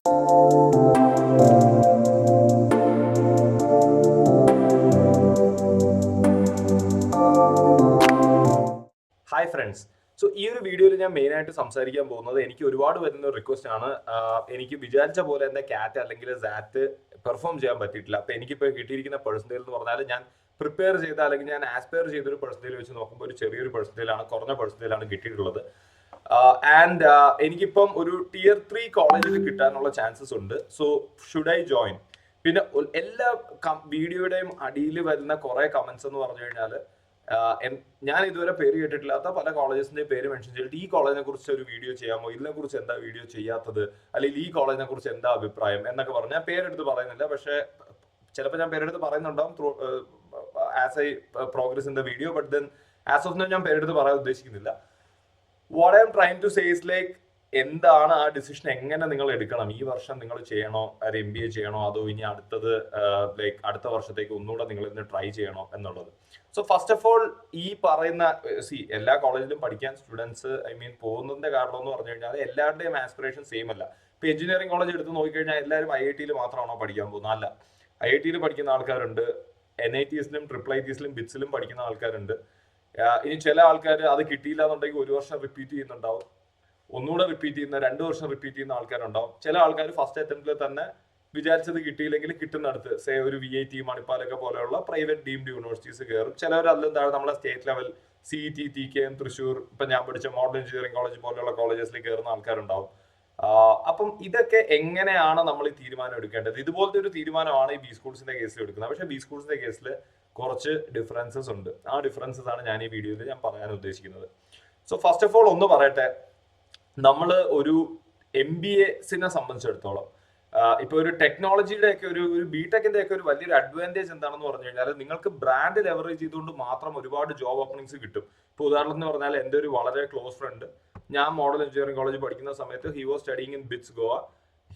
Hi friends. So ഈ ഒരു വീഡിയോയിൽ ഞാൻ മെയിനായിട്ട് സംസാരിക്കാൻ പോകുന്നത് എനിക്ക് ഒരുപാട് വരുന്ന ഒരു റിക്വസ്റ്റ് ആണ്. എനിക്ക് വിചാരിച്ച പോലെ എൻ്റെ കാറ്റ് അല്ലെങ്കിൽ സാറ്റ് പെർഫോം ചെയ്യാൻ പറ്റിയിട്ടില്ല. അപ്പോൾ എനിക്കിപ്പോൾ കിട്ടിയിരിക്കുന്ന പെർസെൻറ്റേജ് എന്ന് പറഞ്ഞാൽ ഞാൻ പ്രിപ്പയർ ചെയ്ത അല്ലെങ്കിൽ ഞാൻ ആസ്പയർ ചെയ്തൊരു പെർസെൻറ്റേജ് വെച്ച് നോക്കുമ്പോൾ ഒരു ചെറിയൊരു പെർസെൻറ്റേജാണ്, കുറഞ്ഞ പെർസെൻറ്റേജാണ് കിട്ടിയിട്ടുള്ളത്. ആൻഡ് എനിക്കിപ്പം ഒരു ടിയർ 3 കോളേജിൽ കിട്ടാനുള്ള ചാൻസസ് ഉണ്ട്. So should I join? പിന്നെ എല്ലാ വീഡിയോയുടെയും അടിയിൽ വരുന്ന കുറേ കമന്റ്സ് എന്ന് പറഞ്ഞു കഴിഞ്ഞാൽ ഞാൻ ഇതുവരെ പേര് കേട്ടിട്ടില്ലാത്ത പല കോളേജസിന്റെ പേര് മെൻഷൻ ചെയ്തിട്ട് ഈ കോളേജിനെ കുറിച്ച് ഒരു വീഡിയോ ചെയ്യാമോ, ഇതിനെ കുറിച്ച് എന്താ വീഡിയോ ചെയ്യാത്തത്, അല്ലെങ്കിൽ ഈ കോളേജിനെ കുറിച്ച് എന്താ അഭിപ്രായം എന്നൊക്കെ പറഞ്ഞ് ഞാൻ പേരെടുത്ത് പറയുന്നില്ല. പക്ഷേ ചിലപ്പോൾ ഞാൻ പേരെടുത്ത് പറയുന്നുണ്ടാവും as I progress in the video. But then as of now ഞാൻ പേരെടുത്ത് പറയാൻ ഉദ്ദേശിക്കുന്നില്ല. What I M trying to say is like, എന്താണ് ആ ഡിസിഷൻ, എങ്ങനെ നിങ്ങൾ എടുക്കണം, ഈ വർഷം നിങ്ങൾ ചെയ്യണോ, ഒരു MBA ചെയ്യണോ, അതോ ഇനി അടുത്തത് ലൈക്ക് അടുത്ത വർഷത്തേക്ക് ഒന്നുകൂടെ നിങ്ങൾ ഇതിന് ട്രൈ ചെയ്യണോ എന്നുള്ളത്. സോ ഫസ്റ്റ് ഓഫ് ഓൾ, ഈ പറയുന്ന എല്ലാ കോളേജിലും പഠിക്കാൻ സ്റ്റുഡൻസ് പോകുന്നതിന്റെ കാരണം എന്ന് പറഞ്ഞു കഴിഞ്ഞാൽ എല്ലാവരുടെയും ആസ്പിറേഷൻ സെയിം അല്ല. ഇപ്പൊ എഞ്ചിനീയറിംഗ് കോളേജ് എടുത്ത് നോക്കിക്കഴിഞ്ഞാൽ എല്ലാവരും IIT മാത്രമാണോ പഠിക്കാൻ പോകുന്നത്? അല്ല. IIT പഠിക്കുന്ന ആൾക്കാരുണ്ട്, NITസിലും IIITസിലും BITSലും പഠിക്കുന്ന ആൾക്കാരുണ്ട്. ഇനി ചില ആൾക്കാർ അത് കിട്ടിയില്ല എന്നുണ്ടെങ്കിൽ ഒരു വർഷം റിപ്പീറ്റ് ചെയ്യുന്നുണ്ടാവും, ഒന്നുകൂടെ റിപ്പീറ്റ് ചെയ്യുന്ന, 2 വർഷം റിപ്പീറ്റ് ചെയ്യുന്ന ആൾക്കാരുണ്ടാവും. ചില ആൾക്കാർ ഫസ്റ്റ് അറ്റംപ്റ്റിൽ തന്നെ വിചാരിച്ചത് കിട്ടിയില്ലെങ്കിൽ കിട്ടുന്നിടത്ത് ഒരു VIT, മണിപ്പാലൊക്കെ പോലെയുള്ള പ്രൈവറ്റ് ഡീംഡ് യൂണിവേഴ്സിറ്റീസ് കയറും. ചിലവർ അതിലും താഴെ നമ്മളെ state level CET, TKM, Thrissur, ഇപ്പൊ ഞാൻ പഠിച്ച മോഡൽ എഞ്ചിനീയറിംഗ് കോളേജ് പോലെയുള്ള കോളേജസിൽ കയറുന്ന ആൾക്കാരുണ്ടാവും. അപ്പം ഇതൊക്കെ എങ്ങനെയാണ് നമ്മൾ ഈ തീരുമാനം എടുക്കേണ്ടത്? ഇതുപോലത്തെ ഒരു തീരുമാനമാണ് ഈ ബി സ്കൂൾസിന്റെ കേസിൽ എടുക്കുന്നത്. പക്ഷേ ബി സ്കൂൾസിന്റെ കേസിൽ കുറച്ച് ഡിഫറൻസസ് ഉണ്ട്. ആ ഡിഫറൻസസ് ആണ് ഞാൻ ഈ വീഡിയോയിൽ ഞാൻ പറയാൻ ഉദ്ദേശിക്കുന്നത്. സോ ഫസ്റ്റ് ഓഫ് ഓൾ ഒന്ന് പറയട്ടെ, നമ്മൾ ഒരു MBAസിനെ സംബന്ധിച്ചിടത്തോളം ഇപ്പൊ ഒരു ടെക്നോളജിയുടെ ഒക്കെ ഒരു ബിടെക്കിന്റെ ഒക്കെ ഒരു വലിയൊരു അഡ്വാൻറ്റേജ് എന്താണെന്ന് പറഞ്ഞു കഴിഞ്ഞാൽ നിങ്ങൾക്ക് ബ്രാൻഡ് ലെവറേജ് ചെയ്തുകൊണ്ട് മാത്രം ഒരുപാട് ജോബ് ഓപ്പണിങ്സ് കിട്ടും. ഇപ്പൊ ഉദാഹരണം പറഞ്ഞാൽ എൻ്റെ ഒരു വളരെ ക്ലോസ് ഫ്രണ്ട്, ഞാൻ മോഡൽ എഞ്ചിനീയറിംഗ് കോളേജ് പഠിക്കുന്ന സമയത്ത് he was studying in BITS Goa.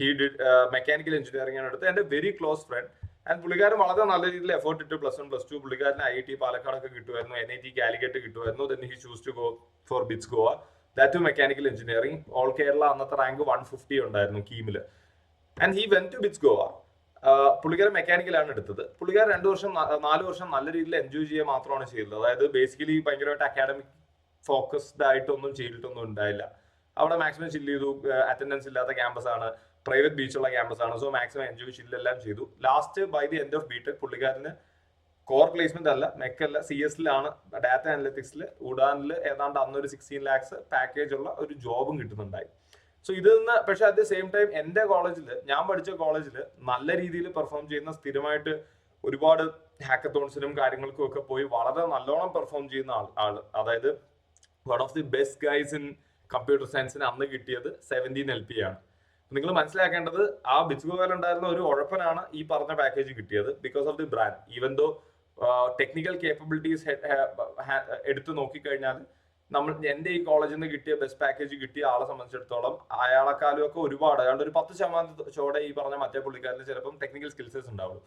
He did mechanical engineering ആണ് എടുത്ത്. എൻ്റെ വെരി ക്ലോസ് ഫ്രണ്ട്. ആൻഡ് പുള്ളിക്കാരൻ വളരെ നല്ല രീതിയിൽ എഫേർട്ട് ഇട്ട് +1 +2 പുള്ളിക്കാരന് IIT പാലക്കാടൊക്കെ കിട്ടുമായിരുന്നു, NIT കാലിക്കറ്റ് കിട്ടുമായിരുന്നു. Then he choose to go for BITS Goa, that too mechanical engineering. All Kerala അന്നത്തെ റാങ്ക് 150 ഉണ്ടായിരുന്നു കീമില്. And he went to BITS Goa. പുള്ളിക്കാരൻ മെക്കാനിക്കലാണ് എടുത്തത്. പുള്ളിക്കാരൻ 4 വർഷം നല്ല രീതിയിൽ എൻജോയ് ചെയ്യുക മാത്രമാണ് ചെയ്തത്. അതായത് ബേസിക്കലി ഭയങ്കരമായിട്ട് അക്കാഡമിക് ഫോക്കസ്ഡ് ആയിട്ടൊന്നും ചെയ്തിട്ടൊന്നും ഉണ്ടായില്ല. അവിടെ മാക്സിമം ചില്ല് ചെയ്തു. അറ്റൻഡൻസ് ഇല്ലാത്ത ക്യാമ്പസ് ആണ്, പ്രൈവറ്റ് ബീച്ചുള്ള ക്യാമ്പസ് ആണ്. സോ മാക്സിമം എൻജോയ് ചില്ലെല്ലാം ചെയ്തു. Last by the end of BTech പുള്ളിക്കാരന് കോർ പ്ലേസ്മെന്റ് അല്ല, മെക്കല്ല, CS-ലാണ്, ഡാറ്റ അനലിറ്റിക്സിൽ, ഉഡാനിൽ ഏതാണ്ട് അന്നൊരു 16 lakhs പാക്കേജ് ഉള്ള ഒരു ജോബും കിട്ടുന്നുണ്ടായി. സോ ഇതിൽ നിന്ന് പക്ഷെ അറ്റ് ദ സെയിം ടൈം എൻ്റെ കോളേജിൽ, ഞാൻ പഠിച്ച കോളേജിൽ നല്ല രീതിയിൽ പെർഫോം ചെയ്യുന്ന, സ്ഥിരമായിട്ട് ഒരുപാട് ഹാക്കത്തോൺസിനും കാര്യങ്ങൾക്കും ഒക്കെ പോയി വളരെ നല്ലോണം പെർഫോം ചെയ്യുന്ന ആൾ, അതായത് one of the best guys in computer സയൻസിന് അന്ന് കിട്ടിയത് 17 LP ആണ്. നിങ്ങൾ മനസ്സിലാക്കേണ്ടത്, ആ BITS ഗോവയിൽ ഉണ്ടായിരുന്ന ഒരു ഉഴപ്പനാണ് ഈ പറഞ്ഞ പാക്കേജ് കിട്ടിയത് because of the brand. Even though technical capabilities എടുത്തു നോക്കിക്കഴിഞ്ഞാൽ എൻ്റെ ഈ കോളേജിൽ നിന്ന് കിട്ടിയ ബെസ്റ്റ് പാക്കേജ് കിട്ടിയ ആളെ സംബന്ധിച്ചിടത്തോളം അയാളെക്കാളും ഒക്കെ ഒരുപാട്, അയാളുടെ ഒരു 10% ചോടെ ഈ പറഞ്ഞ മറ്റേ പുള്ളിക്കാരന് ചിലപ്പം ടെക്നിക്കൽ സ്കിൽസസ് ഉണ്ടാവുള്ളൂ.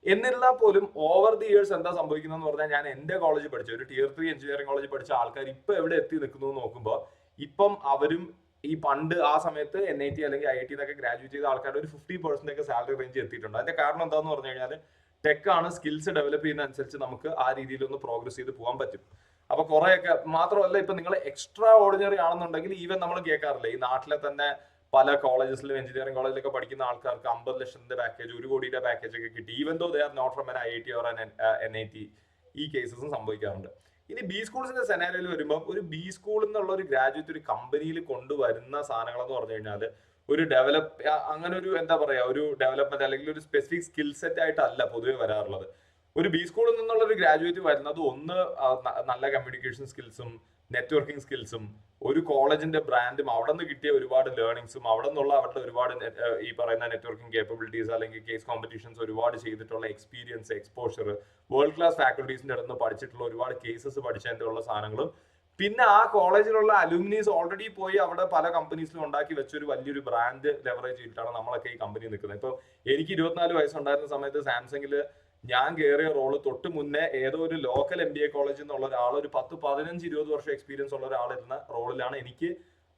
എന്നിരുന്നാൽ പോലും ഓവർ ദി ഇയേഴ്സ് എന്താ സംഭവിക്കുന്നതെന്ന് പറഞ്ഞാൽ, ഞാൻ എൻ്റെ കോളേജിൽ പഠിച്ച ഒരു ടിയർ 3 എഞ്ചിനീയറിംഗ് കോളേജിൽ പഠിച്ച ആൾക്കാർ ഇപ്പൊ എവിടെ എത്തി നിൽക്കുന്നു നോക്കുമ്പോൾ, ഇപ്പം അവരും ഈ പണ്ട് ആ സമയത്ത് NIT അല്ലെങ്കിൽ IIT എന്നൊക്കെ ഗ്രാജുവേറ്റ് ചെയ്ത ആൾക്കാരുടെ ഒരു 50% ഒക്കെ സാലറി റേഞ്ച് എത്തിയിട്ടുണ്ട്. അതിന്റെ കാരണം എന്താന്ന് പറഞ്ഞു കഴിഞ്ഞാൽ, ടെക് ആണ്. സ്കിൽസ് ഡെവലപ്പ് ചെയ്യുന്ന അനുസരിച്ച് നമുക്ക് ആ രീതിയിൽ ഒന്ന് പ്രോഗ്രസ് ചെയ്ത് പോകാൻ പറ്റും. അപ്പൊ കുറെയൊക്കെ മാത്രമല്ല, ഇപ്പൊ നിങ്ങൾ എക്സ്ട്രാ ഓർഡിനറി ആണെന്നുണ്ടെങ്കിൽ ഈവൻ നമ്മൾ കേൾക്കാറില്ല, ഈ നാട്ടിലെ തന്നെ പല കോളേജസിലും എഞ്ചിനീയറിംഗ് കോളേജിലൊക്കെ പഠിക്കുന്ന ആൾക്കാർക്ക് 50 ലക്ഷത്തിന്റെ പാക്കേജ്, 1 കോടിയുടെ പാക്കേജ് ഒക്കെ കിട്ടി, even though they are not from IIT or NIT. ഈ കേസസും സംഭവിക്കാറുണ്ട്. ഇനി ബി സ്കൂൾസിന്റെ സെനാരിയോയിൽ വരുമ്പോൾ, ഒരു ബി സ്കൂളിൽ നിന്നുള്ള ഒരു ഗ്രാജുവേറ്റ് ഒരു കമ്പനിയിൽ കൊണ്ടുവരുന്ന സാധനങ്ങൾ എന്ന് പറഞ്ഞു കഴിഞ്ഞാൽ ഒരു അങ്ങനെ ഒരു എന്താ പറയാ, ഒരു ഡെവലപ്മെന്റ് അല്ലെങ്കിൽ ഒരു സ്പെസിഫിക് സ്കിൽ സെറ്റ് ആയിട്ടല്ല പൊതുവെ വരാറുള്ളത്. ഒരു ബി സ്കൂളിൽ നിന്നുള്ള ഒരു ഗ്രാജുവേറ്റ് വരുന്നത് ഒന്ന് നല്ല കമ്മ്യൂണിക്കേഷൻ സ്കിൽസും നെറ്റ്വർക്കിംഗ് സ്കിൽസും ഒരു കോളേജിന്റെ ബ്രാൻഡും അവിടെ നിന്ന് കിട്ടിയ ഒരുപാട് ലേണിംഗ്സും അവിടെ നിന്നുള്ള അവരുടെ ഒരുപാട് ഈ പറയുന്ന നെറ്റ്വർക്കിംഗ് കേപ്പബിലിറ്റീസ് അല്ലെങ്കിൽ കേസ് കോമ്പറ്റീഷൻസ് ഒരുപാട് ചെയ്തിട്ടുള്ള എക്സ്പീരിയൻസ്, എക്സ്പോഷർ, വേൾഡ് ക്ലാസ് ഫാക്കൽറ്റീസിന്റെ അടുത്ത് പഠിച്ചിട്ടുള്ള ഒരുപാട് കേസസ് പഠിച്ചതിന്റെ ഉള്ള സാധനങ്ങളും, പിന്നെ ആ കോളേജിലുള്ള അലൂമിനീസ് ഓൾറെഡി പോയി അവിടെ പല കമ്പനീസിലും ഉണ്ടാക്കി വെച്ചൊരു വലിയൊരു ബ്രാൻഡ് ലെവറേജ് ചെയ്തിട്ടാണ് നമ്മളൊക്കെ ഈ കമ്പനി നിൽക്കുന്നത്. ഇപ്പൊ എനിക്ക് 24 വയസ്സുണ്ടായിരുന്ന സമയത്ത് സാംസങ്ങില് ഞാൻ കയറിയ റോള് തൊട്ട് മുന്നേ ഏതോ ഒരു ലോക്കൽ MBA കോളേജിൽ നിന്നുള്ള ഒരാൾ, ഒരു 10, 15, 20 വർഷം എക്സ്പീരിയൻസ് ഉള്ള ഒരാളിരുന്ന റോളിലാണ് എനിക്ക്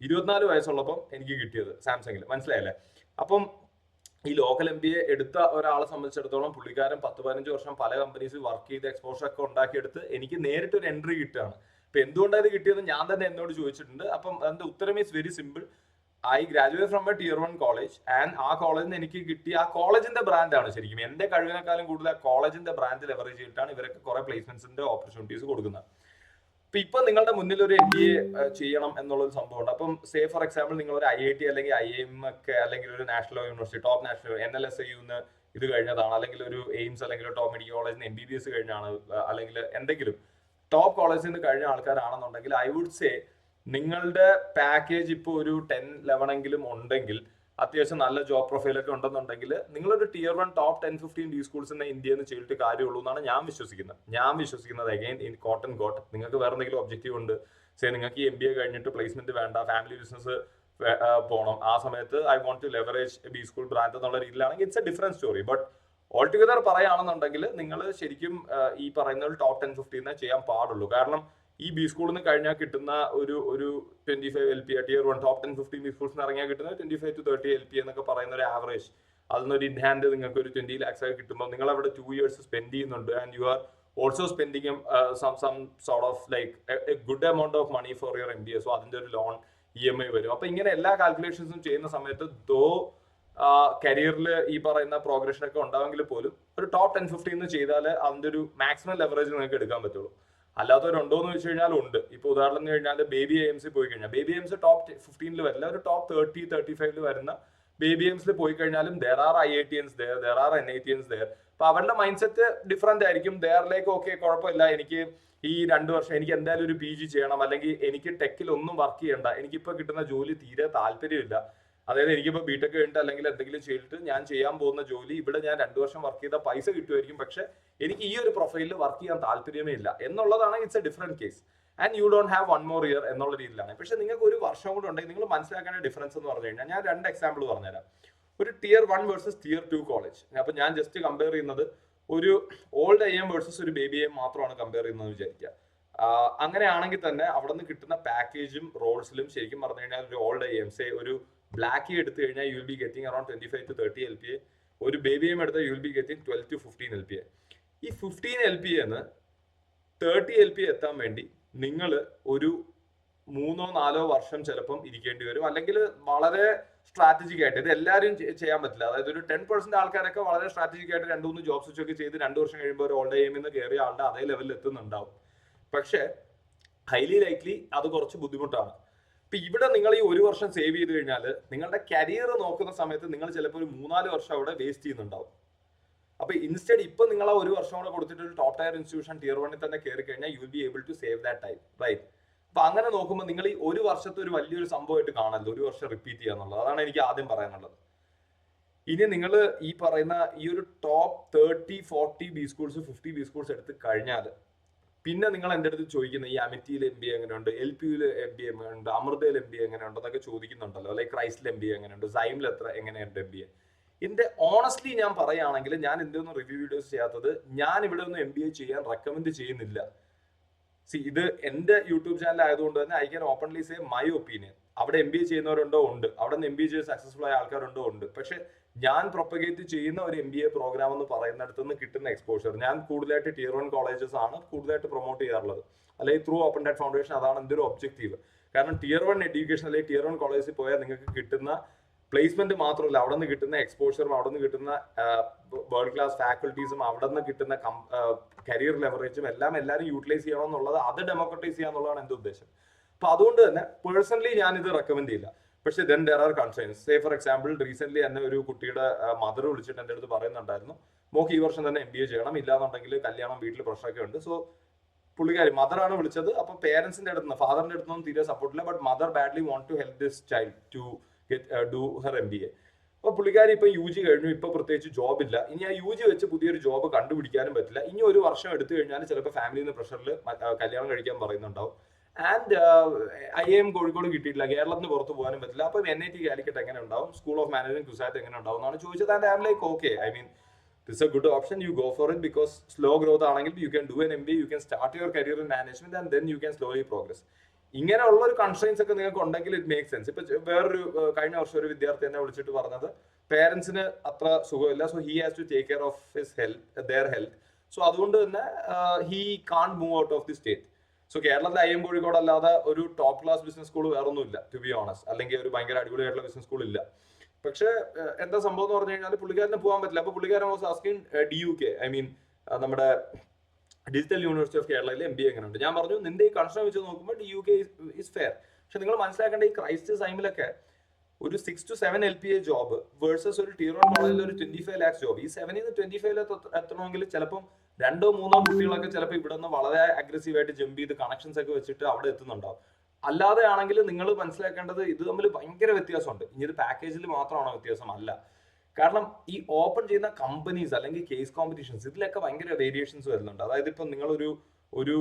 24 വയസ്സുള്ളപ്പം എനിക്ക് കിട്ടിയത് സാംസങ്ങിൽ. മനസ്സിലായല്ലേ? അപ്പം ഈ ലോക്കൽ MBA എടുത്ത ഒരാളെ സംബന്ധിച്ചിടത്തോളം പുള്ളിക്കാരൻ 10-15 വർഷം പല കമ്പനീസിൽ വർക്ക് ചെയ്ത് എക്സ്പോഷർ ഒക്കെ ഉണ്ടാക്കിയെടുത്ത് എനിക്ക് നേരിട്ട് ഒരു എൻട്രി കിട്ടുകയാണ്. അപ്പൊ എന്തുകൊണ്ടാണ് ഇത് കിട്ടിയെന്ന് ഞാൻ തന്നെ എന്നോട് ചോദിച്ചിട്ടുണ്ട്. അപ്പം അതിന്റെ ഉത്തരം is very simple. I graduate from A tier 1 college and ആ കോളേജിൽ നിന്ന് എനിക്ക് കിട്ടിയ ആ കോളേജിന്റെ ബ്രാൻഡാണ് ശരിക്കും എന്റെ കഴിവിനേക്കാളും കൂടുതൽ ആ കോളേജിന്റെ ബ്രാൻഡ് ലെവറേജ് ചെയ്തിട്ടാണ് ഇവരൊക്കെ കുറെ പ്ലേസ്മെന്റ്സിന്റെ ഓപ്പർച്യൂണിറ്റീസ് കൊടുക്കുന്നത്. ഇപ്പൊ നിങ്ങളുടെ മുന്നിൽ ഒരു MBA ചെയ്യണം എന്നുള്ള ഒരു സംഭവമുണ്ട്. അപ്പം സേ ഫോർ എക്സാമ്പിൾ നിങ്ങൾ ഒരു IIT അല്ലെങ്കിൽ IIM ഒക്കെ അല്ലെങ്കിൽ ഒരു national university top national NLSIU ഇത് കഴിഞ്ഞതാണ്, അല്ലെങ്കിൽ ഒരു എയിംസ് അല്ലെങ്കിൽ ടോപ്പ് മെഡിക്കൽ കോളേജിൽ MBBS കഴിഞ്ഞാണ്, അല്ലെങ്കിൽ എന്തെങ്കിലും ടോപ്പ് കോളേജിൽ നിന്ന് കഴിഞ്ഞ ആൾക്കാരാണെന്നുണ്ടെങ്കിൽ ഐ വുഡ് സേ നിങ്ങളുടെ പാക്കേജ് ഇപ്പോൾ ഒരു 10-11 എങ്കിലും ഉണ്ടെങ്കിൽ, അത്യാവശ്യം നല്ല ജോബ് പ്രൊഫൈലൊക്കെ ഉണ്ടെന്നുണ്ടെങ്കിൽ നിങ്ങളൊരു tier 1 ടോപ്പ് 10-15 ബി സ്കൂൾസിനെ ഇന്ത്യയിൽ നിന്ന് ചെയ്തിട്ട് കാര്യമുള്ളൂ എന്നാണ് ഞാൻ വിശ്വസിക്കുന്നത്. Again in quote and quote. നിങ്ങൾക്ക് വേറെ എന്തെങ്കിലും ഒബ്ജക്റ്റീവ് ഉണ്ട്, സേ നിങ്ങൾക്ക് ഈ MBA കഴിഞ്ഞിട്ട് പ്ലേസ്മെന്റ് വേണ്ട, ഫാമിലി ബിസിനസ് പോകണം, ആ സമയത്ത് I want to leverage B school brand എന്നുള്ള രീതിയിലാണെങ്കിൽ it's a different story. But all together പറയുകയാണെന്നുണ്ടെങ്കിൽ നിങ്ങൾ ശരിക്കും ഈ പറയുന്ന ഒരു ടോപ്പ് 10-15 ചെയ്യാൻ പാടുള്ളൂ. കാരണം ഈ ബി സ്കൂളിൽ നിന്ന് കഴിഞ്ഞാൽ കിട്ടുന്ന ഒരു 25 LP tier 1 top 10-15 B schools ഇറങ്ങിയാൽ കിട്ടുന്ന 25 to 30 LP എന്നൊക്കെ പറയുന്ന ഒരു ആവറേജ്, അതിനൊരു ഇൻ ഹാൻഡ് നിങ്ങൾക്ക് ഒരു 20 lakhs ഒക്കെ കിട്ടുമ്പോൾ നിങ്ങൾ അവിടെ 2 years സ്പെൻഡ് ചെയ്യുന്നുണ്ട് and you are also spending some sort of like a good amount of money for your MBA. So അതിന്റെ ഒരു ലോൺ EMI വരും. അപ്പൊ ഇങ്ങനെ എല്ലാ കാൽക്കുലേഷൻസും ചെയ്യുന്ന സമയത്ത് കരിയറിൽ ഈ പറയുന്ന പ്രോഗ്രഷൻ ഒക്കെ ഉണ്ടാവെങ്കിൽ പോലും ഒരു ടോപ്പ് 10-15 ചെയ്താൽ അതിന്റെ ഒരു മാക്സിമം ലെവറേജ് നിങ്ങൾക്ക് എടുക്കാൻ പറ്റുള്ളൂ. അല്ലാത്തവരുണ്ടോ എന്ന് വെച്ച് കഴിഞ്ഞാൽ ഉണ്ട്. ഇപ്പൊ ഉദാഹരണം കഴിഞ്ഞാൽ ബേബി AIMS പോയി കഴിഞ്ഞാൽ ബേബി AIMS ടോപ്പ് 15 വരില്ല, ഒരു ടോപ്പ് 30-35 വരുന്ന ബേബി AIMS പോയി കഴിഞ്ഞാലും there are IITians there, there are NITians there. അപ്പൊ അവരുടെ മൈൻഡ് സെറ്റ് ഡിഫറെന്റ് ആയിരിക്കും. ദെയറിലേക്ക് ഓക്കെ കുഴപ്പമില്ല, എനിക്ക് ഈ 2 വർഷം എനിക്ക് എന്തായാലും ഒരു PG ചെയ്യണം, അല്ലെങ്കിൽ എനിക്ക് ടെക്കിൽ ഒന്നും വർക്ക് ചെയ്യണ്ട, എനിക്കിപ്പോ കിട്ടുന്ന ജോലി തീരെ താല്പര്യമില്ല, അതായത് എനിക്കിപ്പോ ബിടെക് കഴിഞ്ഞിട്ട് അല്ലെങ്കിൽ എന്തെങ്കിലും ചെയ്തിട്ട് ഞാൻ ചെയ്യാൻ പോകുന്ന ജോലി ഇവിടെ ഞാൻ 2 വർഷം വർക്ക് ചെയ്ത പൈസ കിട്ടുമായിരിക്കും, പക്ഷെ എനിക്ക് ഈ ഒരു പ്രൊഫൈലിൽ വർക്ക് ചെയ്യാൻ താല്പര്യമേ ഇല്ല എന്നുള്ളതാണ്. It's a different case and you don't have 1 more year എന്നുള്ള രീതിയിലാണ്. പക്ഷെ നിങ്ങൾക്ക് ഒരു വർഷം കൂടെ ഉണ്ടെങ്കിൽ നിങ്ങൾ മനസ്സിലാക്കേണ്ട ഡിഫറൻസ് എന്ന് പറഞ്ഞു കഴിഞ്ഞാൽ ഞാൻ 2 എക്സാമ്പിൾ പറഞ്ഞുതരാം. ഒരു tier 1 വേഴ്സസ് tier 2 കോളേജ്. അപ്പൊ ഞാൻ ജസ്റ്റ് കമ്പയർ ചെയ്യുന്നത് ഒരു ഓൾഡ് IIM വേഴ്സസ് ഒരു ബേബി IIM മാത്രമാണ് കമ്പയർ ചെയ്യുന്നത് വിചാരിക്കുക. അങ്ങനെയാണെങ്കിൽ തന്നെ അവിടെ നിന്ന് കിട്ടുന്ന പാക്കേജും റോൾസിലും ശരിക്കും പറഞ്ഞു കഴിഞ്ഞാൽ ഒരു ഓൾഡ് IIM ഒരു ബ്ലാക്ക് എടുത്തു കഴിഞ്ഞാൽ you will be getting around 25 to 30 LPA. ഒരു ബേബി IIM എടുത്താൽ U will be getting 12 to 15 LPA. ഈ 15 LPA എന്ന് 30 LPA എത്താൻ വേണ്ടി നിങ്ങൾ ഒരു 3-4 വർഷം ചിലപ്പം ഇരിക്കേണ്ടി വരും, അല്ലെങ്കിൽ വളരെ സ്ട്രാറ്റജിക് ആയിട്ട്. ഇത് എല്ലാവരും ചെയ്യാൻ പറ്റില്ല. അതായത് ഒരു 10% ആൾക്കാരൊക്കെ വളരെ സ്ട്രാറ്റജിക് ആയിട്ട് 2-3 ജോബ് സ്വിച്ച് ഒക്കെ ചെയ്ത് 2 വർഷം കഴിയുമ്പോൾ ഒരു ഓൾഡ് IIM കയറിയ ആളുടെ അതേ ലെവലിൽ എത്തുന്നുണ്ടാവും. പക്ഷെ ഹൈലി ലൈക്ലി അത് കുറച്ച് ബുദ്ധിമുട്ടാണ്. ഇപ്പൊ ഇവിടെ നിങ്ങൾ ഈ 1 വർഷം സേവ് ചെയ്ത് കഴിഞ്ഞാൽ നിങ്ങളുടെ കരിയർ നോക്കുന്ന സമയത്ത് നിങ്ങൾ ചിലപ്പോൾ ഒരു 3-4 വർഷം അവിടെ വേസ്റ്റ് ചെയ്യുന്നുണ്ടാവും. അപ്പൊ ഇൻസ്റ്റെഡ് ഇപ്പൊ നിങ്ങൾ ആ 1 വർഷം കൂടെ കൊടുത്തിട്ട് ഒരു ടോപ്പ് ടയർ ഇൻസ്റ്റിറ്റ്യൂഷൻ tier 1 തന്നെ കയറി കഴിഞ്ഞാൽ you will be able to save that time, right? അപ്പൊ അങ്ങനെ നോക്കുമ്പോൾ നിങ്ങൾ ഈ 1 വർഷത്തെ ഒരു വലിയൊരു സംഭവമായിട്ട് കാണരുത് 1 വർഷം റിപ്പീറ്റ് ചെയ്യാന്നുള്ളത്. അതാണ് എനിക്ക് ആദ്യം പറയാനുള്ളത്. ഇനി നിങ്ങൾ ഈ പറയുന്ന ഈ ഒരു top 30-40 B schools 50 B schools എടുത്ത് കഴിഞ്ഞാൽ പിന്നെ നിങ്ങൾ എൻ്റെ അടുത്ത് ചോദിക്കുന്നത് ഈ അമിറ്റിയിൽ MBA എങ്ങനെയുണ്ട്, LPUയിൽ MBA എങ്ങനെയുണ്ട്, അമൃതയിൽ MBA എങ്ങനെയുണ്ട് എന്നൊക്കെ ചോദിക്കുന്നുണ്ടല്ലോ. ലൈക്ക് ക്രൈസ്റ്റിൽ MBA എങ്ങനെയുണ്ട്, സൈമിൽ എങ്ങനെയുണ്ട് MBA. ഇതിന്റെ ഓണസ്റ്റ്ലി ഞാൻ പറയുകയാണെങ്കിൽ ഞാൻ എന്തൊന്നും റിവ്യൂ വീഡിയോസ് ചെയ്യാത്തത്, ഞാൻ ഇവിടെ ഒന്നും MBA ചെയ്യാൻ റെക്കമെൻഡ് ചെയ്യുന്നില്ല. ഇത് എന്റെ യൂട്യൂബ് ചാനൽ ആയതുകൊണ്ട് തന്നെ I can openly say my opinion. അവിടെ MBA ചെയ്യുന്നവരുണ്ടോ ഉണ്ട്, അവിടെ നിന്ന് MBA ചെയ്ത് സക്സസ്ഫുൾ ആയ ആൾക്കാരുണ്ടോ ഉണ്ട്. പക്ഷെ ഞാൻ പ്രൊപ്പഗേറ്റ് ചെയ്യുന്ന ഒരു MBA പ്രോഗ്രാം എന്ന് പറയുന്നിടത്ത് നിന്ന് കിട്ടുന്ന എക്സ്പോഷർ, ഞാൻ കൂടുതലായിട്ട് tier 1 കോളേജസ് ആണ് കൂടുതലായിട്ട് പ്രൊമോട്ട് ചെയ്യാറുള്ളത്, അല്ലെങ്കിൽ ത്രൂ ഓപ്പൺ ഡാറ്റ് ഫൗണ്ടേഷൻ. അതാണ് എൻ്റെ ഒരു ഒബ്ജക്റ്റീവ്. കാരണം tier 1 എഡ്യൂക്കേഷൻ അല്ലെങ്കിൽ tier 1 കോളേജിൽ പോയാൽ നിങ്ങൾക്ക് കിട്ടുന്ന പ്ലേസ്മെന്റ് മാത്രമല്ല, അവിടെ നിന്ന് കിട്ടുന്ന എക്സ്പോഷറും അവിടെ നിന്ന് കിട്ടുന്ന വേൾഡ് ക്ലാസ് ഫാക്കൽറ്റീസും അവിടെ നിന്ന് കിട്ടുന്ന കരിയർ ലെവറേജും എല്ലാം എല്ലാവരും യൂട്ടിലൈസ് ചെയ്യണം എന്നുള്ളത്, അത് ഡെമോക്രറ്റൈസ് ചെയ്യാന്നുള്ളതാണ് എൻ്റെ ഉദ്ദേശം. അപ്പൊ അതുകൊണ്ട് തന്നെ പേഴ്സണലി ഞാൻ ഇത് റെക്കമെൻഡ് ചെയ്യില്ല. പക്ഷെ then there are concerns. Say for example recent എന്നെ ഒരു കുട്ടിയുടെ മദർ വിളിച്ചിട്ട് എൻ്റെ അടുത്ത് പറയുന്നുണ്ടായിരുന്നു, മോക്ക് ഈ വർഷം തന്നെ MBA ചെയ്യണം, ഇല്ലാന്നുണ്ടെങ്കിൽ കല്യാണം വീട്ടിൽ പ്രശ്നമൊക്കെ ഉണ്ട്. സോ പുള്ളിക്കാരി മദറാണ് വിളിച്ചത്. അപ്പൊ പേരൻസിന്റെ അടുത്ത് നിന്ന് ഫാദറിന്റെ അടുത്തൊന്നും തീരെ സപ്പോർട്ടില്ല. But mother badly want to help this child to do her MBA. അപ്പൊ പുള്ളിക്കാരി ഇപ്പൊ UG കഴിഞ്ഞു, ഇപ്പൊ പ്രത്യേകിച്ച് ജോബ് ഇല്ല. ഇനി ആ UG വെച്ച് പുതിയൊരു ജോബ് കണ്ടുപിടിക്കാനും പറ്റില്ല. ഇനി 1 വർഷം എടുത്തു കഴിഞ്ഞാൽ ചിലപ്പോൾ ഫാമിലിയിൽ നിന്ന് പ്രഷറിൽ കല്യാണം കഴിക്കാൻ പറയുന്നുണ്ടാവും. ആൻഡ് IIM കോഴിക്കോട് കിട്ടിയിട്ടില്ല, കേരളത്തിന് പുറത്ത് പോകാനും പറ്റില്ല. അപ്പൊ NIT കാലിക്കറ്റ് എങ്ങനെ ഉണ്ടാവും, സ്കൂൾ ഓഫ് മാനേജ്മെന്റ് കുസാറ്റ് എങ്ങനെ ഉണ്ടാവും എന്നാണ് ചോദിച്ചത്. And I am like okay, I mean this a good option, you go for it. Because slow growth ആണെങ്കിൽ you can do an MBA, you can start your career in management and then you can slowly progress. ഇങ്ങനെയുള്ള ഒരു constraints ഒക്കെ നിങ്ങൾക്ക് ഉണ്ടെങ്കിൽ it make sense. ഇപ്പൊ വേറൊരു കഴിഞ്ഞ വർഷം ഒരു വിദ്യാർത്ഥി എന്നെ വിളിച്ചിട്ട് പറഞ്ഞത്, പേരൻസിന് അത്ര സുഖമില്ല. So he has to take care of his health, their health. So അതുകൊണ്ട് തന്നെ he can't move out of the state. So കേരളത്തിലെ IIM കോഴിക്കോട് അല്ലാതെ ഒരു ടോപ്പ് ക്ലാസ് ബിസിനസ് സ്കൂൾ വേറെ ഒന്നുമില്ല, ടു ബി ഓണസ്റ്റ്. അല്ലെങ്കിൽ ഒരു ഭയങ്കര അടിപൊളിയായിട്ടുള്ള ബിസിനസ് സ്കൂൾ ഇല്ല. പക്ഷേ എന്താ സംഭവം എന്ന് പറഞ്ഞു കഴിഞ്ഞാൽ പുള്ളിക്കാരന് പോകാൻ പറ്റില്ല. അപ്പൊ പുള്ളിക്കാരൻ was asking DUK, I mean നമ്മുടെ ഡിജിറ്റൽ യൂണിവേഴ്സിറ്റി ഓഫ് കേരളയിൽ MBA എങ്ങനെയുണ്ട്. ഞാൻ പറഞ്ഞു നിന്റെ ഈ കൺസേൺ വെച്ച് നോക്കുമ്പോൾ DUK ഇസ് ഫെയർ. പക്ഷെ നിങ്ങൾ മനസ്സിലാക്കേണ്ട ഈ ക്രൈസ്റ്റ് ടൈമിലൊക്കെ ഒരു 6 to 7 LPA ജോബ് വേഴ്സസ് ഒരു Tier 1 കോളേജിൽ ഒരു 25 lakhs ജോബ്. ഈ 7 നിന്ന് 25 എത്തണമെങ്കിൽ ചിലപ്പം 2 or 3 കുട്ടികളൊക്കെ ചിലപ്പോൾ ഇവിടെ നിന്ന് വളരെ അഗ്രസീവായിട്ട് ജമ്പ് ചെയ്ത് കണക്ഷൻസ് ഒക്കെ വെച്ചിട്ട് അവിടെ എത്തുന്നുണ്ടാവും. അല്ലാതെ ആണെങ്കിൽ നിങ്ങൾ മനസ്സിലാക്കേണ്ടത് ഇത് തമ്മിൽ ഭയങ്കര വ്യത്യാസമുണ്ട്. ഇനി ഇത് പാക്കേജിൽ മാത്രമാണോ വ്യത്യാസം? അല്ല. കാരണം ഈ ഓപ്പൺ ചെയ്യുന്ന കമ്പനീസ് അല്ലെങ്കിൽ കേസ് കോമ്പറ്റീഷൻസ് ഇതിലൊക്കെ ഭയങ്കര വേരിയേഷൻസ് വരുന്നുണ്ട്. അതായത് ഇപ്പം നിങ്ങളൊരു ഒരു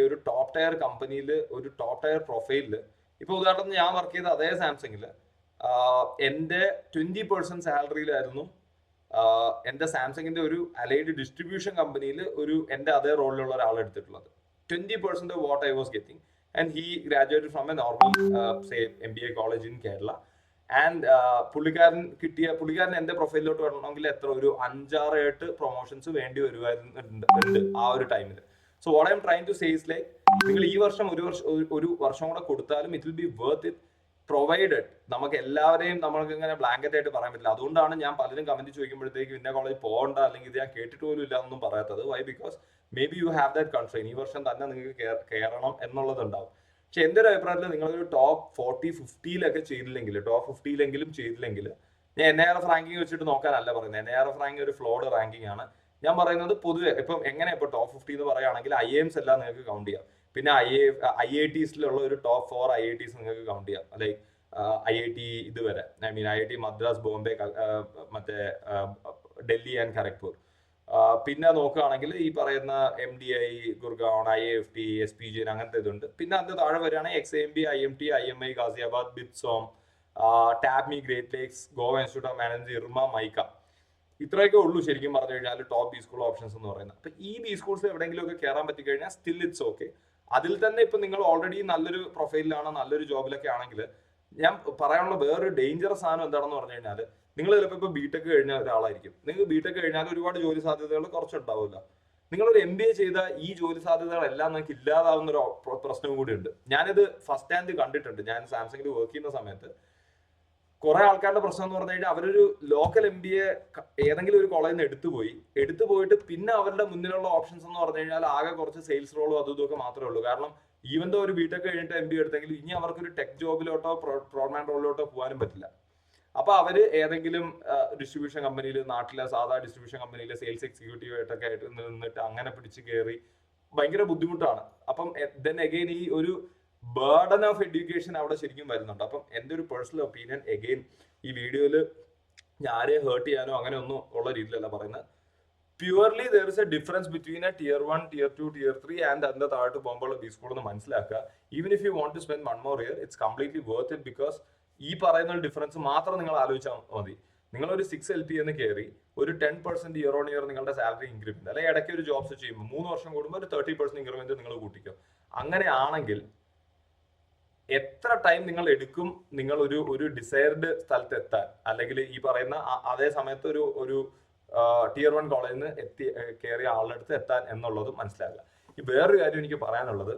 ഒരു ടോപ്പ് ടയർ കമ്പനിയിൽ ഒരു ടോപ്പ് ടയർ പ്രൊഫൈലിൽ, ഇപ്പൊ ഉദാഹരണത്തിന് ഞാൻ വർക്ക് ചെയ്ത അതേ സാംസങ്ങിൽ എൻ്റെ 20% സാലറിയിലായിരുന്നു എൻ്റെ സാംസങ്ങിന്റെ ഒരു അലൈഡ് ഡിസ്ട്രിബ്യൂഷൻ കമ്പനിയിൽ ഒരു എൻ്റെ അതേ റോളിലുള്ള ഒരാൾ എടുത്തിട്ടുള്ളത്. 20% what I was getting, and he graduated from A normal MBA college in Kerala. And പുള്ളിക്കാരൻ എന്റെ പ്രൊഫൈലിലോട്ട് വരണമെങ്കിൽ എത്ര ഒരു 5-6 പ്രൊമോഷൻസ് വേണ്ടി വരുന്നുണ്ട് ആ ഒരു ടൈമിൽ. So what I M trying to say is like, നിങ്ങൾ ഈ വർഷം ഒരു വർഷം കൂടെ കൊടുത്താലും it will be worth it, provided നമുക്ക് എല്ലാവരെയും നമ്മൾക്ക് ഇങ്ങനെ ബ്ലാങ്കറ്റ് ആയിട്ട് പറയാൻ പറ്റില്ല. അതുകൊണ്ടാണ് ഞാൻ പലരും കമന്റ് ചോദിക്കുമ്പോഴത്തേക്ക് ഇന്ന കോളേജ് പോകണ്ട അല്ലെങ്കിൽ ഇത് ഞാൻ കേട്ടിട്ട് പോലും ഇല്ല എന്നൊന്നും പറയാത്തത്. Why? Because maybe you have that constrain. ഈ വർഷം തന്നെ നിങ്ങൾക്ക് കയറണം എന്നുള്ളത് ഉണ്ടാവും. പക്ഷെ എൻ്റെ ഒരു അഭിപ്രായത്തിൽ നിങ്ങളൊരു ടോപ്പ് 40-50 ചെയ്തില്ലെങ്കിൽ, ടോപ്പ് 50 ചെയ്തില്ലെങ്കിൽ, ഞാൻ NIRF റാങ്കിങ് വെച്ചിട്ട് നോക്കാനല്ല പറയുന്നത്. NIRF റാങ്കിങ് ഒരു ഫ്ലോഡ് റാങ്കിങ് ആണ്. ഞാൻ പറയുന്നത് പൊതുവെ ഇപ്പം എങ്ങനെ ഇപ്പൊ ടോപ്പ് 50 എന്ന് പറയുകയാണെങ്കിൽ IIMs എല്ലാം നിങ്ങൾക്ക് കൗണ്ട് ചെയ്യാം. പിന്നെ IITസിലുള്ള ഒരു ടോപ്പ് 4 IITs നിങ്ങൾക്ക് കൗണ്ട് ചെയ്യാം. ലൈക്ക് IIT ഇതുവരെ, I mean IIT Madras, Bombay, മറ്റേ ഡൽഹി ആൻഡ് ഖരഗ്പൂർ. പിന്നെ നോക്കുകയാണെങ്കിൽ ഈ പറയുന്ന MDI, ഗുർഗാവ്, IIFT, SPG അങ്ങനത്തെ ഇതുണ്ട്. പിന്നെ അതിന്റെ താഴെ വരികയാണെങ്കിൽ XAMB, IMT, IMI, Ghaziabad, BITSoM, TAPMI, Great Lakes, Goa Institute of Management, IRMA, MICA. ഇത്രയൊക്കെ ഉള്ളൂ ശരിക്കും പറഞ്ഞു കഴിഞ്ഞാൽ ടോപ്പ് ബി സ്കൂൾ ഓപ്ഷൻസ് എന്ന് പറയുന്നത്. അപ്പൊ ഈ ബി സ്കൂൾസ് എവിടെയെങ്കിലും ഒക്കെ കയറാൻ പറ്റി കഴിഞ്ഞാൽ സ്റ്റിൽ ഇറ്റ്സ് ഓക്കെ. അതിൽ തന്നെ ഇപ്പൊ നിങ്ങൾ ഓൾറെഡി നല്ലൊരു പ്രൊഫൈലിലാണ്, നല്ലൊരു ജോബിലൊക്കെ ആണെങ്കിൽ, ഞാൻ പറയാനുള്ള വേറൊരു ഡേഞ്ചറസ് സാധനം എന്താണെന്ന് പറഞ്ഞു കഴിഞ്ഞാൽ, നിങ്ങൾ ചിലപ്പോൾ ഇപ്പൊ BTech കഴിഞ്ഞ ഒരാളായിരിക്കും. നിങ്ങൾക്ക് BTech കഴിഞ്ഞാൽ ഒരുപാട് ജോലി സാധ്യതകൾ കുറച്ചുണ്ടാവില്ല. നിങ്ങളൊരു MBA ചെയ്ത ഈ ജോലി സാധ്യതകളെല്ലാം നിങ്ങൾക്ക് ഇല്ലാതാവുന്ന ഒരു പ്രശ്നവും കൂടി ഉണ്ട്. ഞാനിത് ഫസ്റ്റ് ഹാൻഡ് കണ്ടിട്ടുണ്ട്. ഞാൻ സാംസങ്ങിൽ വർക്ക് ചെയ്യുന്ന സമയത്ത് കുറെ ആൾക്കാരുടെ പ്രശ്നം എന്ന് പറഞ്ഞു കഴിഞ്ഞാൽ അവരൊരു ലോക്കൽ MBA ഏതെങ്കിലും ഒരു കോളേജിൽ നിന്ന് എടുത്തു പോയിട്ട് പിന്നെ അവരുടെ മുന്നിലുള്ള ഓപ്ഷൻസ് എന്ന് പറഞ്ഞു കഴിഞ്ഞാൽ ആകെ കുറച്ച് സെയിൽസ് റോളും അതും ഇതൊക്കെ മാത്രമേ ഉള്ളൂ. കാരണം ഈവൻ ദോ ഒരു BTech കഴിഞ്ഞിട്ട് MBA എടുത്തെങ്കിൽ ഇനി അവർക്കൊരു ടെക് ജോബിലോട്ടോ പ്രോഗ്രാം റോളിലോട്ടോ പോകാനും പറ്റില്ല. അപ്പൊ അവര് ഏതെങ്കിലും ഡിസ്ട്രിബ്യൂഷൻ കമ്പനിയിൽ, നാട്ടിലെ സാധാ ഡിസ്ട്രിബ്യൂഷൻ കമ്പനിയിൽ സെയിൽസ് എക്സിക്യൂട്ടീവ് ആയിട്ടൊക്കെ ആയിട്ട് നിന്നിട്ട് അങ്ങനെ പിടിച്ച് കയറി ഭയങ്കര ബുദ്ധിമുട്ടാണ്. അപ്പം ദെൻ അഗെയിൻ ഈ ഒരു ബേർഡൻ ഓഫ് എഡ്യൂക്കേഷൻ അവിടെ ശരിക്കും വരുന്നുണ്ട്. അപ്പം എൻ്റെ ഒരു പേഴ്സണൽ ഒപ്പീനിയൻ, അഗെയിൻ ഈ വീഡിയോയിൽ ഞാൻ ആരെയും ഹേർട്ട് ചെയ്യാനോ അങ്ങനെ ഒന്നും ഉള്ള രീതിയിലല്ല പറയുന്നത്. Purely there is a difference between a Tier 1, Tier 2, Tier 3 and അതിന്റെ താഴോട്ട് പോകുമ്പോൾ ബി സ്കൂൾ എന്ന് മനസ്സിലാക്കുക. Even if you want to spend 1 more year, it's completely worth it. Because ഈ പറയുന്ന ഡിഫറൻസ് മാത്രം നിങ്ങൾ ആലോചിച്ചാൽ മതി. നിങ്ങളൊരു 6 LP എന്ന് കയറി ഒരു 10% ഇയർ ഓൺ ഇയർ നിങ്ങളുടെ സാലറി ഇൻക്രിമെന്റ്, അല്ലെങ്കിൽ ഇടയ്ക്ക് ഒരു ജോബ്സ് ചെയ്യുമ്പോൾ 3 വർഷം കൂടുമ്പോൾ ഒരു 30% ഇൻക്രിമെന്റ് നിങ്ങൾ കൂട്ടിക്കും. അങ്ങനെയാണെങ്കിൽ എത്ര ടൈം നിങ്ങൾ എടുക്കും നിങ്ങൾ ഒരു ഡിസൈർഡ് സ്ഥലത്ത് എത്താൻ, അല്ലെങ്കിൽ ഈ പറയുന്ന അതേ സമയത്ത് ഒരു Tier 1 കോളേജിൽ നിന്ന് കയറിയ ആളുടെ അടുത്ത് എത്താൻ എന്നുള്ളത് മനസ്സിലാക്കുക. ഈ വേറൊരു കാര്യം എനിക്ക് പറയാനുള്ളത്,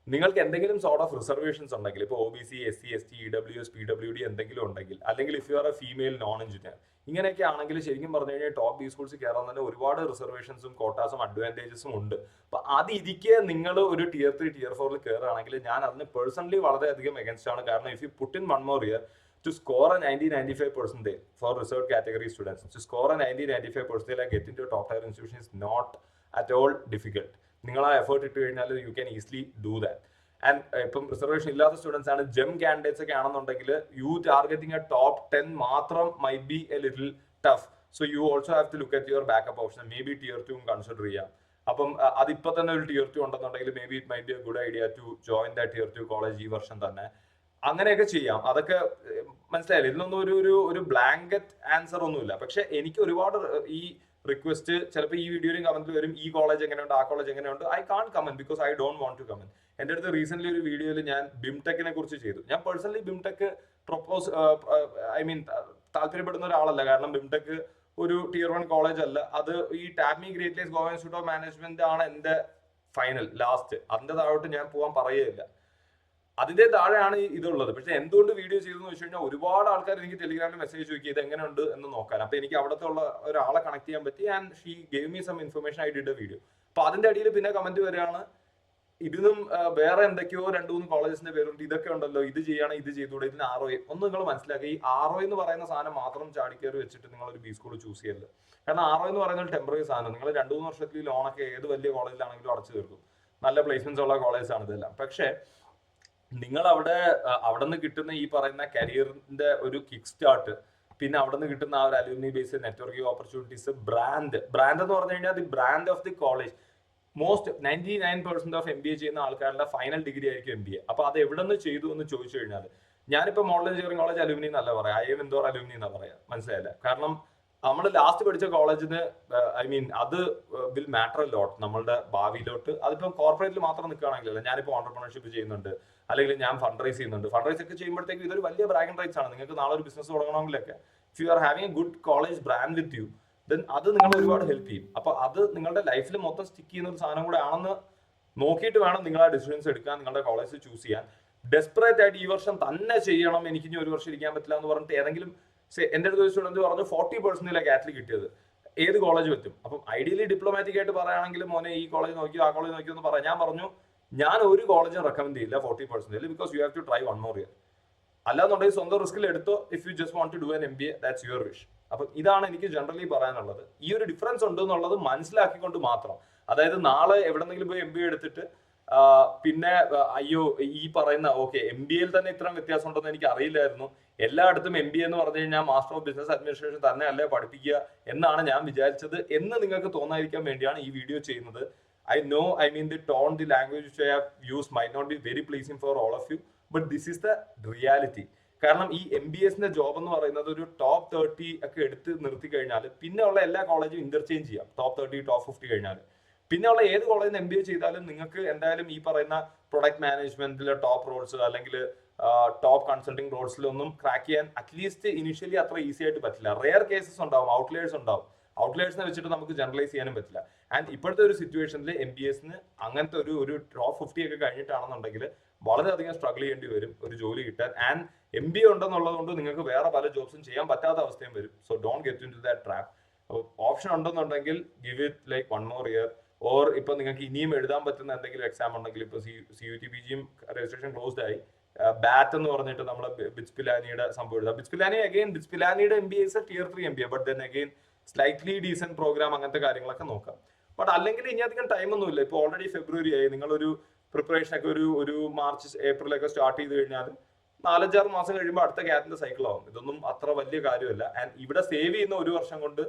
നിങ്ങൾക്ക് എന്തെങ്കിലും സോർട്ട് ഓഫ് റിസർവേഷൻസ് ഉണ്ടെങ്കിൽ, ഇപ്പോൾ OBC, SC, ST, EWS, PWD എന്തെങ്കിലും ഉണ്ടെങ്കിൽ, അല്ലെങ്കിൽ if you R A female non engineer, ഇങ്ങനെയൊക്കെ ആണെങ്കിൽ ശരിക്കും പറഞ്ഞു കഴിഞ്ഞാൽ ടോപ്പ് ബി സ്കൂൾസ് കയറാൻ തന്നെ ഒരുപാട് റിസർവേഷൻസും കോട്ടാസും അഡ്വാൻറ്റേജസും ഉണ്ട്. അപ്പൊ അതിരിക്കെ നിങ്ങൾ ഒരു Tier 3, Tier 4 കയറുകയാണെങ്കിൽ ഞാൻ അതിന് പേഴ്സണലി വളരെയധികം എഗൻസ്റ്റ് ആണ്. കാരണം if you put in 1 more year to score a 90-95% for reserved category students, to score a 90-95% and get into a top tier institution is not at all difficult. നിങ്ങൾ ആ effort ഇട്ട് കഴിഞ്ഞാൽ you can easily do that. And ഇപ്പം reservation ഇല്ലാത്ത students ആണ്, gen candidates ഒക്കെ ആണെന്നുണ്ടെങ്കിൽ you targeting a top 10 മാത്രം might be a little tough. So you also have to look at your backup option. Maybe Tier 2 consider ചെയ്യാം. അപ്പം അതിപ്പോ തന്നെ ഒരു Tier 2 ഉണ്ടെന്നുണ്ടെങ്കിൽ maybe it might be a good idea to join the Tier 2 college ഈ വർഷം തന്നെ. അങ്ങനെയൊക്കെ ചെയ്യാം. അതൊക്കെ മനസ്സിലായില്ല. ഇതിനൊന്നും ഒരു ബ്ലാങ്കറ്റ് ആൻസർ ഒന്നുമില്ല. പക്ഷെ എനിക്ക് ഒരുപാട് ഈ റിക്വസ്റ്റ് ചിലപ്പോൾ ഈ വീഡിയോയിലും കമന്റിൽ വരും, ഈ കോളേജ് എങ്ങനെയുണ്ട്, ആ കോളേജ് എങ്ങനെയുണ്ട്. I can't comment because I don't want to comment. എൻ്റെ അടുത്ത് റീസെന്റ് ഒരു വീഡിയോയിൽ ഞാൻ ബിംടെക്കിനെ കുറിച്ച് ചെയ്തു. ഞാൻ പേഴ്സണലി ബിംടെക് താല്പര്യപ്പെടുന്ന ഒരാളല്ല. കാരണം ബിംടെക് ഒരു tier 1 കോളേജ് അല്ല. അത് ഈ TAPMI Great Lakes Goa Institute of Management ആണ് എന്റെ ഫൈനൽ ലാസ്റ്റ്. അതിന്റെ താഴോട്ട് ഞാൻ പോകാൻ പറയുകയില്ല. അതിന്റെ താഴെയാണ് ഇതുള്ളത്. പക്ഷെ എന്തുകൊണ്ട് വീഡിയോ ചെയ്തെന്ന് വെച്ച് കഴിഞ്ഞാൽ ഒരുപാട് ആൾക്കാർ എനിക്ക് ടെലിഗ്രാമിൽ മെസ്സേജ് ചോദിക്കുക ഇത് എങ്ങനെയുണ്ട് എന്ന് നോക്കാൻ. അപ്പൊ എനിക്ക് അവിടുത്തെ ഉള്ള ഒരാളെ കണക്ട് ചെയ്യാൻ പറ്റി and she gave me some information I did a video. അപ്പൊ അതിന്റെ അടിയിൽ പിന്നെ കമന്റ് വരികയാണ് ഇതിനും വേറെ എന്തൊക്കെയോ 2-3 കോളേജസിന്റെ പേരുണ്ട്, ഇതൊക്കെ ഉണ്ടല്ലോ, ഇത് ചെയ്യണം, ഇത് ചെയ്തുകൂടെ, ഇതിന് ROI ഒന്ന് നിങ്ങൾ മനസ്സിലാക്കുക. ഈ ROI എന്ന് പറയുന്ന സാധനം മാത്രം ചാടിക്കയറി വെച്ചിട്ട് നിങ്ങൾ ഒരു ബി സ്കൂൾ ചൂസ് ചെയ്യരുത്. കാരണം ROI എന്ന് പറയുന്ന ഒരു ടെമ്പററി സാധനം. നിങ്ങൾ 2-3 വർഷത്തിൽ ലോണൊക്കെ ഏത് വലിയ കോളേജിലാണെങ്കിലും അടച്ചു തീർക്കും. നല്ല പ്ലേസ്മെന്റ്സ് ഉള്ള കോളേജ് ആണ് ഇതെല്ലാം. പക്ഷെ നിങ്ങൾ അവിടെ നിന്ന് കിട്ടുന്ന ഈ പറയുന്ന കരിയറിന്റെ ഒരു കിക്ക് സ്റ്റാർട്ട്, പിന്നെ അവിടെ നിന്ന് കിട്ടുന്ന ആ ഒരു അലൂമിനി ബേസ്ഡ് നെറ്റ്വർക്കിംഗ് ഓപ്പർച്യൂണിറ്റീസ്, ബ്രാൻഡ് എന്ന് പറഞ്ഞു കഴിഞ്ഞാൽ the brand of the college. Most 99% of MBA ചെയ്യുന്ന ആൾക്കാരുടെ ഫൈനൽ ഡിഗ്രി ആയിരിക്കും MBA. അപ്പൊ അത് എവിടെ നിന്ന് ചെയ്തു എന്ന് ചോദിച്ചു കഴിഞ്ഞാൽ ഞാനിപ്പോ മോഡൽ എഞ്ചിനീയറിംഗ് കോളേജ് അലൂമിനി എന്നല്ല പറയാം, IIM ഇൻഡോർ അലൂമിനി എന്നാ പറയാ. മനസ്സിലായില്ല? കാരണം നമ്മൾ ലാസ്റ്റ് പഠിച്ച കോളേജിന് അത് വിൽ മാറ്റർ എ ലോട്ട് നമ്മളുടെ ഭാവിയിലോട്ട്. അതിപ്പോ കോർപ്പറേറ്റിൽ മാത്രം നിൽക്കുകയാണെങ്കിലല്ല, ഞാനിപ്പോൾ ഓണ്ടർപ്രണർഷിപ്പ് ചെയ്യുന്നുണ്ട്, അല്ലെങ്കിൽ ഞാൻ ഫണ്ട് റൈസ് ചെയ്യുന്നുണ്ട്. ഫണ്ട് റൈസ് ഒക്കെ ചെയ്യുമ്പോഴത്തേക്ക് ഇതൊരു വലിയ ബ്രാഗിംഗ് റൈറ്റ്സ് ആണ്. നിങ്ങൾക്ക് നാളെ ഒരു ബിസിനസ് തുടങ്ങണമെങ്കിലൊക്കെ if you are having a good college brand with you, then അത് നിങ്ങളെ ഒരുപാട് ഹെൽപ്പ് ചെയ്യും. അപ്പൊ അത് നിങ്ങളുടെ ലൈഫിൽ മൊത്തം സ്റ്റിക്ക് ചെയ്യുന്ന ഒരു സാധനം കൂടെ ആണെന്ന് നോക്കിയിട്ട് വേണം നിങ്ങൾ ആ ഡിസിഷൻസ് എടുക്കാൻ, നിങ്ങളുടെ കോളേജ് ചൂസ് ചെയ്യാൻ. ഡെസ്പറേറ്റ് ആയിട്ട് ഈ വർഷം തന്നെ ചെയ്യണം, എനിക്ക് ഇനി ഒരു വർഷം ഇരിക്കാൻ പറ്റില്ല എന്ന് പറഞ്ഞിട്ട് ഏതെങ്കിലും എന്റെ അടുത്ത് സ്റ്റുഡന്റ് പറഞ്ഞു 40% കാറ്റിൽ കിട്ടിയത് ഏത് കോളേജ് പറ്റും. അപ്പം ഐഡിയലി ഡിപ്ലോമാറ്റിക് ആയിട്ട് പറയുകയാണെങ്കിൽ മോനെ ഈ കോളേജ് നോക്കിയോ ആ കോളേജ് നോക്കിയോ എന്ന് പറയാം. ഞാൻ പറഞ്ഞു ഞാൻ ഒരു കോളേജും റെക്കമെൻഡ് ചെയ്യില്ല 40%, because you have to try 1 more year. അല്ലാന്നുണ്ടെങ്കിൽ സ്വന്തം റിസ്കിൽ എടുത്തോ. If you just want to do an MBA, that's your wish. അപ്പൊ ഇതാണ് എനിക്ക് ജനറലി പറയാനുള്ളത്. ഈ ഒരു ഡിഫറൻസ് ഉണ്ട് എന്നുള്ളത് മനസ്സിലാക്കിക്കൊണ്ട് മാത്രം. അതായത് നാളെ എവിടെന്നെങ്കിലും പോയി MBA എടുത്തിട്ട് പിന്നെ അയ്യോ ഈ പറയുന്ന MBAയിൽ തന്നെ ഇത്രയും വ്യത്യാസം ഉണ്ടെന്ന് എനിക്ക് അറിയില്ലായിരുന്നു, എല്ലായിടത്തും MBA എന്ന് പറഞ്ഞു കഴിഞ്ഞാൽ മാസ്റ്റർ ഓഫ് ബിസിനസ് അഡ്മിനിസ്ട്രേഷൻ തന്നെ അല്ലേ പഠിപ്പിക്കുക എന്നാണ് ഞാൻ വിചാരിച്ചത് എന്ന് നിങ്ങൾക്ക് തോന്നാതിരിക്കാൻ വേണ്ടിയാണ് ഈ വീഡിയോ ചെയ്യുന്നത്. I know, the tone, the language which I have used might not be very pleasing for all of you, but this is the reality. കാരണം ഈ MBAസിന്റെ ജോബ് എന്ന് പറയുന്നത് ഒരു ടോപ്പ് 30 ഒക്കെ എടുത്ത് നിർത്തി കഴിഞ്ഞാൽ പിന്നെ ഉള്ള എല്ലാ കോളേജും ഇന്റർചേഞ്ച് ചെയ്യാം. ടോപ്പ് 30 ടോപ്പ് 50 കഴിഞ്ഞാൽ പിന്നെ ഉള്ള ഏത് കോളേജിൽ MBA ചെയ്താലും നിങ്ങൾക്ക് എന്തായാലും ഈ പറയുന്ന പ്രൊഡക്റ്റ് മാനേജ്മെന്റിലെ ടോപ്പ് റോൾസ് അല്ലെങ്കിൽ ടോപ്പ് കൺസൾട്ടിംഗ് റോൾസിലൊന്നും ക്രാക്ക് ചെയ്യാൻ അറ്റ്ലീസ്റ്റ് ഇനിഷ്യലി അത്ര ഈസി ആയിട്ട് പറ്റില്ല. റെയർ കേസസ് ഉണ്ടാവും, ഔട്ട്ലേഴ്സ് ഉണ്ടാവും. ഔട്ട്ലേഴ്സിനെ വെച്ചിട്ട് നമുക്ക് ജനറലൈസ് ചെയ്യാനും പറ്റില്ല. ആൻഡ് ഇപ്പോഴത്തെ ഒരു സിറ്റുവേഷനിൽ MBAസിന് അങ്ങനത്തെ ഒരു ടോപ്പ് 50 ഒക്കെ കഴിഞ്ഞിട്ടാണെന്നുണ്ടെങ്കിൽ വളരെയധികം സ്ട്രഗിൾ ചെയ്യേണ്ടി വരും ഒരു ജോലി കിട്ടാൻ. ആൻഡ് MBA ഉണ്ടെന്നുള്ളത് കൊണ്ട് നിങ്ങൾക്ക് വേറെ പല ജോബ്സും ചെയ്യാൻ പറ്റാത്ത അവസ്ഥയും വരും. So don't get into that trap. Option ഉണ്ടെന്നുണ്ടെങ്കിൽ give it like 1 more year. Or ഇപ്പൊ നിങ്ങൾക്ക് ഇനിയും എഴുതാൻ പറ്റുന്ന എന്തെങ്കിലും എക്സാം ഉണ്ടെങ്കിൽ ഇപ്പൊ CUT PGയും രജിസ്ട്രേഷൻ ക്ലോസ്ഡ് ആയി. ബാറ്റ് എന്ന് പറഞ്ഞിട്ട് നമ്മളെ ബിറ്റ്സ് പിലാനിയുടെ സംഭവം എഴുതാം. ബിറ്റ്സ് പിലാനിയുടെ MBA is a tier 3 MBA, but then again slightly decent program, അങ്ങനത്തെ കാര്യങ്ങളൊക്കെ നോക്കാം. ബട്ട് അല്ലെങ്കിൽ ഇനി അധികം ടൈം ഒന്നുമില്ല. ഇപ്പൊ ഓൾറെഡി ഫെബ്രുവരി ആയി. നിങ്ങളൊരു പ്രിപ്പറേഷൻ ഒക്കെ ഒരു മാർച്ച് ഏപ്രിലൊക്കെ സ്റ്റാർട്ട് ചെയ്ത് കഴിഞ്ഞാൽ 4-6 മാസം കഴിയുമ്പോൾ അടുത്ത ക്യാറ്റിന്റെ സൈക്കിൾ ആവും. ഇതൊന്നും അത്ര വലിയ കാര്യമല്ല. ആൻഡ് ഇവിടെ സേവ് ചെയ്യുന്ന 1 വർഷം കൊണ്ട്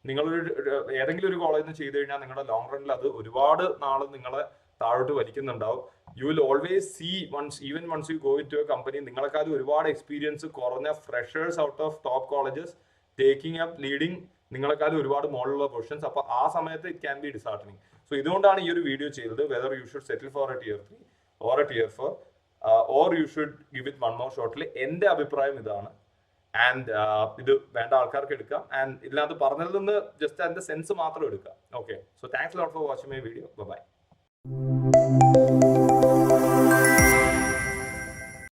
നിങ്ങളൊരു ഏതെങ്കിലും ഒരു കോളേജിൽ നിന്ന് ചെയ്ത് കഴിഞ്ഞാൽ നിങ്ങളുടെ ലോങ് റണ്ണിൽ അത് ഒരുപാട് നാള് നിങ്ങളെ താഴോട്ട് വലിക്കുന്നുണ്ടാവും. You will always see once you go to a company നിങ്ങളെക്കാളും ഒരുപാട് എക്സ്പീരിയൻസ് കുറഞ്ഞ freshers out of top colleges taking up leading നിങ്ങളെക്കാളും ഒരുപാട് മോഡലുള്ള പൊസിഷൻസ്. അപ്പൊ ആ സമയത്ത് it can be disheartening. So ഇതുകൊണ്ടാണ് ഈ ഒരു വീഡിയോ ചെയ്തത്. Whether you should settle for a tier 3 or a tier 4 or you should give it 1 more shot. എന്റെ അഭിപ്രായം ഇതാണ്. ആൻഡ് ഇത് വേണ്ട ആൾക്കാർക്ക് എടുക്കാം. ആൻഡ് ഇതിനകത്ത് പറഞ്ഞതിൽ നിന്ന് ജസ്റ്റ് അതിന്റെ സെൻസ് മാത്രം എടുക്കാം. Okay, so thanks lot for watching my video. By.